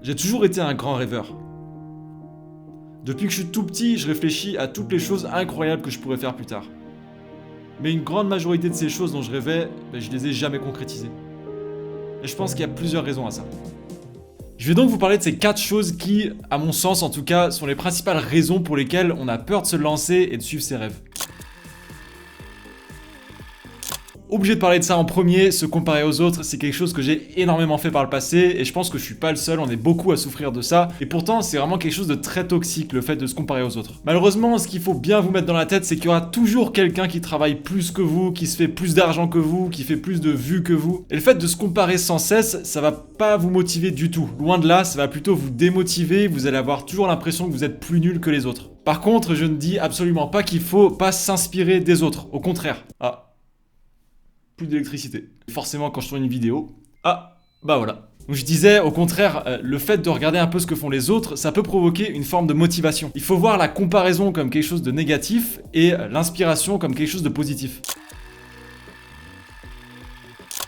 J'ai toujours été un grand rêveur. Depuis que je suis tout petit, je réfléchis à toutes les choses incroyables que je pourrais faire plus tard. Mais une grande majorité de ces choses dont je rêvais, je les ai jamais concrétisées. Et je pense qu'il y a plusieurs raisons à ça. Je vais donc vous parler de ces 4 choses qui, à mon sens en tout cas, sont les principales raisons pour lesquelles on a peur de se lancer et de suivre ses rêves. Obligé de parler de ça en premier, se comparer aux autres, c'est quelque chose que j'ai énormément fait par le passé et je pense que je suis pas le seul, on est beaucoup à souffrir de ça et pourtant c'est vraiment quelque chose de très toxique le fait de se comparer aux autres. Malheureusement, ce qu'il faut bien vous mettre dans la tête, c'est qu'il y aura toujours quelqu'un qui travaille plus que vous, qui se fait plus d'argent que vous, qui fait plus de vues que vous. Et le fait de se comparer sans cesse, ça va pas vous motiver du tout. Loin de là, ça va plutôt vous démotiver, vous allez avoir toujours l'impression que vous êtes plus nul que les autres. Par contre, je ne dis absolument pas qu'il faut pas s'inspirer des autres, au contraire. Plus d'électricité. Forcément, quand je tourne une vidéo, bah voilà. Donc je disais, au contraire, le fait de regarder un peu ce que font les autres, ça peut provoquer une forme de motivation. Il faut voir la comparaison comme quelque chose de négatif et l'inspiration comme quelque chose de positif.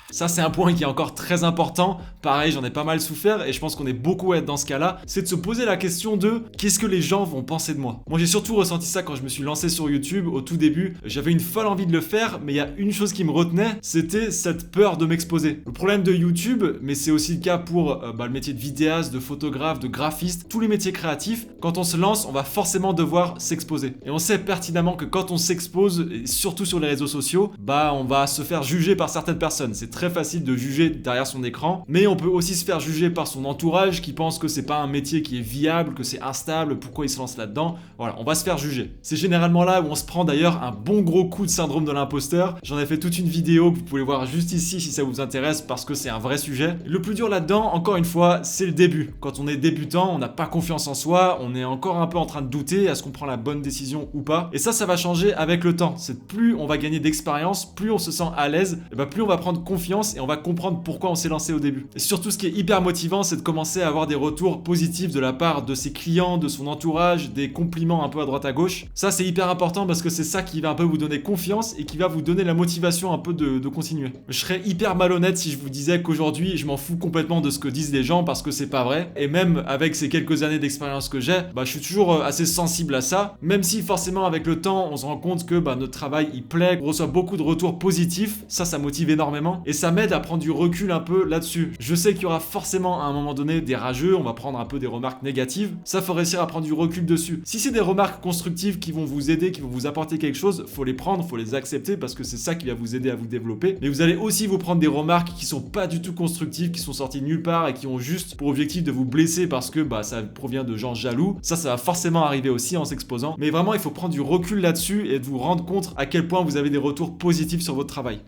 Ça, c'est un point qui est encore très important. Pareil, j'en ai pas mal souffert et je pense qu'on est beaucoup à être dans ce cas-là. C'est de se poser la question de qu'est-ce que les gens vont penser de moi. Moi, j'ai surtout ressenti ça quand je me suis lancé sur YouTube. Au tout début, j'avais une folle envie de le faire, mais il y a une chose qui me retenait, c'était cette peur de m'exposer. Le problème de YouTube, mais c'est aussi le cas pour le métier de vidéaste, de photographe, de graphiste, tous les métiers créatifs, quand on se lance, on va forcément devoir s'exposer. Et on sait pertinemment que quand on s'expose, et surtout sur les réseaux sociaux, on va se faire juger par certaines personnes. C'est très facile de juger derrière son écran, mais on peut aussi se faire juger par son entourage qui pense que c'est pas un métier qui est viable, que c'est instable, pourquoi il se lance là-dedans. Voilà, on va se faire juger. C'est généralement là où on se prend d'ailleurs un bon gros coup de syndrome de l'imposteur. J'en ai fait toute une vidéo que vous pouvez voir juste ici si ça vous intéresse parce que c'est un vrai sujet. Le plus dur là-dedans, encore une fois, c'est le début. Quand on est débutant, on n'a pas confiance en soi, on est encore un peu en train de douter, est-ce qu'on prend la bonne décision ou pas. Et ça va changer avec le temps. C'est plus on va gagner d'expérience, plus on se sent à l'aise, et plus on va prendre confiance et on va comprendre pourquoi on s'est lancé au début. Et surtout, ce qui est hyper motivant, c'est de commencer à avoir des retours positifs de la part de ses clients, de son entourage, des compliments un peu à droite à gauche. Ça, c'est hyper important parce que c'est ça qui va un peu vous donner confiance et qui va vous donner la motivation un peu de continuer. Je serais hyper malhonnête si je vous disais qu'aujourd'hui, je m'en fous complètement de ce que disent les gens parce que c'est pas vrai. Et même avec ces quelques années d'expérience que j'ai, je suis toujours assez sensible à ça. Même si forcément avec le temps, on se rend compte que notre travail, il plaît, on reçoit beaucoup de retours positifs. Ça motive énormément. Et ça m'aide à prendre du recul un peu là-dessus. Je sais qu'il y aura forcément à un moment donné des rageux, on va prendre un peu des remarques négatives. Ça, faut réussir à prendre du recul dessus. Si c'est des remarques constructives qui vont vous aider, qui vont vous apporter quelque chose, faut les prendre, faut les accepter parce que c'est ça qui va vous aider à vous développer. Mais vous allez aussi vous prendre des remarques qui sont pas du tout constructives, qui sont sorties nulle part et qui ont juste pour objectif de vous blesser parce que ça provient de gens jaloux. Ça va forcément arriver aussi en s'exposant. Mais vraiment, il faut prendre du recul là-dessus et de vous rendre compte à quel point vous avez des retours positifs sur votre travail.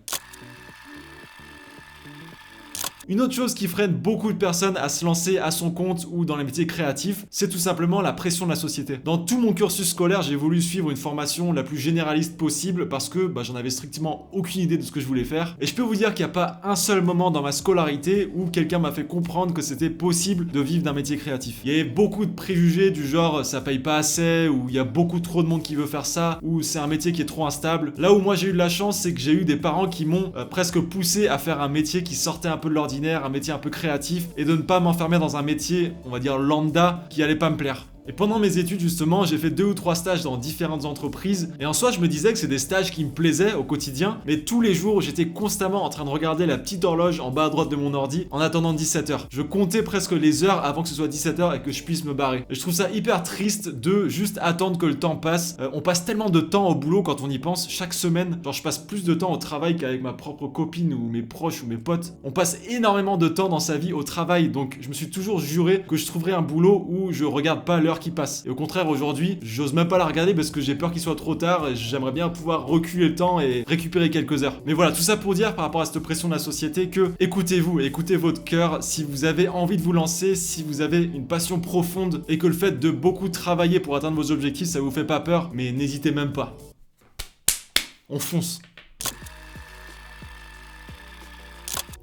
Une autre chose qui freine beaucoup de personnes à se lancer à son compte ou dans les métiers créatifs, c'est tout simplement la pression de la société. Dans tout mon cursus scolaire, j'ai voulu suivre une formation la plus généraliste possible parce que j'en avais strictement aucune idée de ce que je voulais faire. Et je peux vous dire qu'il n'y a pas un seul moment dans ma scolarité où quelqu'un m'a fait comprendre que c'était possible de vivre d'un métier créatif. Il y avait beaucoup de préjugés du genre ça paye pas assez, ou il y a beaucoup trop de monde qui veut faire ça, ou c'est un métier qui est trop instable. Là où moi j'ai eu de la chance, c'est que j'ai eu des parents qui m'ont presque poussé à faire un métier qui sortait un peu de l'ordinaire, un métier un peu créatif et de ne pas m'enfermer dans un métier, on va dire lambda, qui allait pas me plaire. Et pendant mes études justement, j'ai fait 2 ou 3 stages dans différentes entreprises et en soi je me disais que c'est des stages qui me plaisaient au quotidien, mais tous les jours j'étais constamment en train de regarder la petite horloge en bas à droite de mon ordi en attendant 17h. Je comptais presque les heures avant que ce soit 17h et que je puisse me barrer. Et je trouve ça hyper triste de juste attendre que le temps passe. On passe tellement de temps au boulot quand on y pense, chaque semaine, genre je passe plus de temps au travail qu'avec ma propre copine ou mes proches ou mes potes. On passe énormément de temps dans sa vie au travail, donc je me suis toujours juré que je trouverais un boulot où je regarde pas l'heure qui passe. Et au contraire, aujourd'hui, j'ose même pas la regarder parce que j'ai peur qu'il soit trop tard et j'aimerais bien pouvoir reculer le temps et récupérer quelques heures. Mais voilà, tout ça pour dire par rapport à cette pression de la société que écoutez-vous, écoutez votre cœur. Si vous avez envie de vous lancer, si vous avez une passion profonde et que le fait de beaucoup travailler pour atteindre vos objectifs, ça vous fait pas peur, mais n'hésitez même pas. On fonce.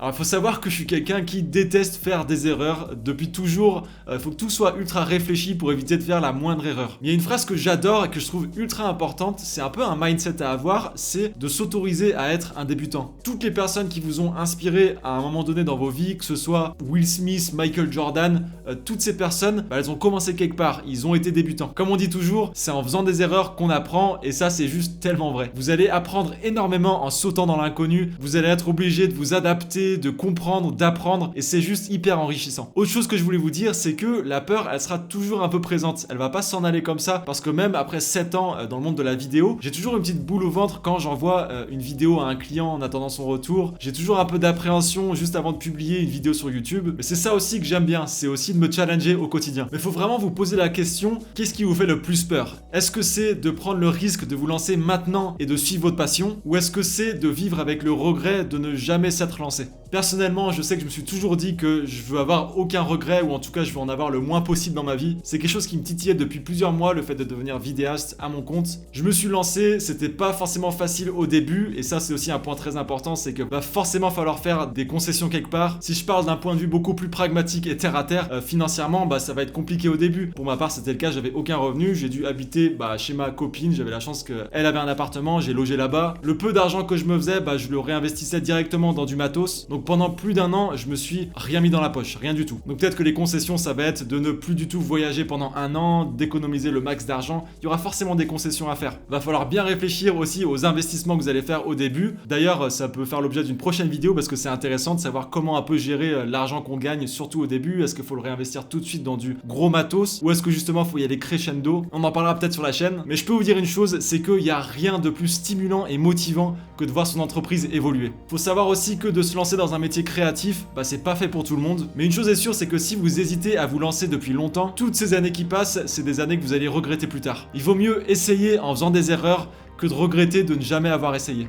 Alors il faut savoir que je suis quelqu'un qui déteste faire des erreurs depuis toujours. Il faut que tout soit ultra réfléchi pour éviter de faire la moindre erreur. Il y a une phrase que j'adore et que je trouve ultra importante, c'est un peu un mindset à avoir, c'est de s'autoriser à être un débutant. Toutes les personnes qui vous ont inspiré à un moment donné dans vos vies, que ce soit Will Smith, Michael Jordan, toutes ces personnes, elles ont commencé quelque part, ils ont été débutants. Comme on dit toujours, c'est en faisant des erreurs qu'on apprend et ça c'est juste tellement vrai. Vous allez apprendre énormément en sautant dans l'inconnu, vous allez être obligé de vous adapter, de comprendre, d'apprendre et c'est juste hyper enrichissant. Autre chose que je voulais vous dire, c'est que la peur, elle sera toujours un peu présente. Elle va pas s'en aller comme ça parce que même après 7 ans dans le monde de la vidéo, j'ai toujours une petite boule au ventre quand j'envoie une vidéo à un client en attendant son retour. J'ai toujours un peu d'appréhension juste avant de publier une vidéo sur YouTube. Mais c'est ça aussi que j'aime bien, c'est aussi de me challenger au quotidien. Mais il faut vraiment vous poser la question, qu'est-ce qui vous fait le plus peur? Est-ce que c'est de prendre le risque de vous lancer maintenant et de suivre votre passion? Ou est-ce que c'est de vivre avec le regret de ne jamais s'être lancé? Personnellement, je sais que je me suis toujours dit que je veux avoir aucun regret ou en tout cas je veux en avoir le moins possible dans ma vie. C'est quelque chose qui me titillait depuis plusieurs mois, le fait de devenir vidéaste à mon compte. Je me suis lancé, c'était pas forcément facile au début et ça c'est aussi un point très important, c'est que va forcément falloir faire des concessions quelque part. Si je parle d'un point de vue beaucoup plus pragmatique et terre à terre, financièrement, ça va être compliqué au début. Pour ma part, c'était le cas, j'avais aucun revenu, j'ai dû habiter chez ma copine, j'avais la chance qu'elle avait un appartement, j'ai logé là-bas. Le peu d'argent que je me faisais, je le réinvestissais directement dans du matos. Donc pendant plus d'un an, je me suis rien mis dans la poche, rien du tout. Donc peut-être que les concessions, ça va être de ne plus du tout voyager pendant un an, d'économiser le max d'argent. Il y aura forcément des concessions à faire. Va falloir bien réfléchir aussi aux investissements que vous allez faire au début. D'ailleurs, ça peut faire l'objet d'une prochaine vidéo parce que c'est intéressant de savoir comment un peu gérer l'argent qu'on gagne, surtout au début. Est-ce qu'il faut le réinvestir tout de suite dans du gros matos ou est-ce que justement il faut y aller crescendo? On en parlera peut-être sur la chaîne. Mais je peux vous dire une chose, c'est qu'il n'y a rien de plus stimulant et motivant que de voir son entreprise évoluer. Faut savoir aussi que de se lancer dans un métier créatif, c'est pas fait pour tout le monde. Mais une chose est sûre, c'est que si vous hésitez à vous lancer depuis longtemps, toutes ces années qui passent, c'est des années que vous allez regretter plus tard. Il vaut mieux essayer en faisant des erreurs que de regretter de ne jamais avoir essayé.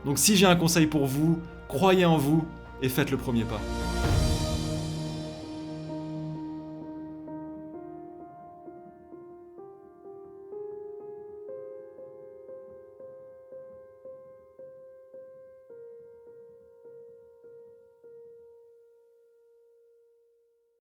Donc si j'ai un conseil pour vous, croyez en vous et faites le premier pas.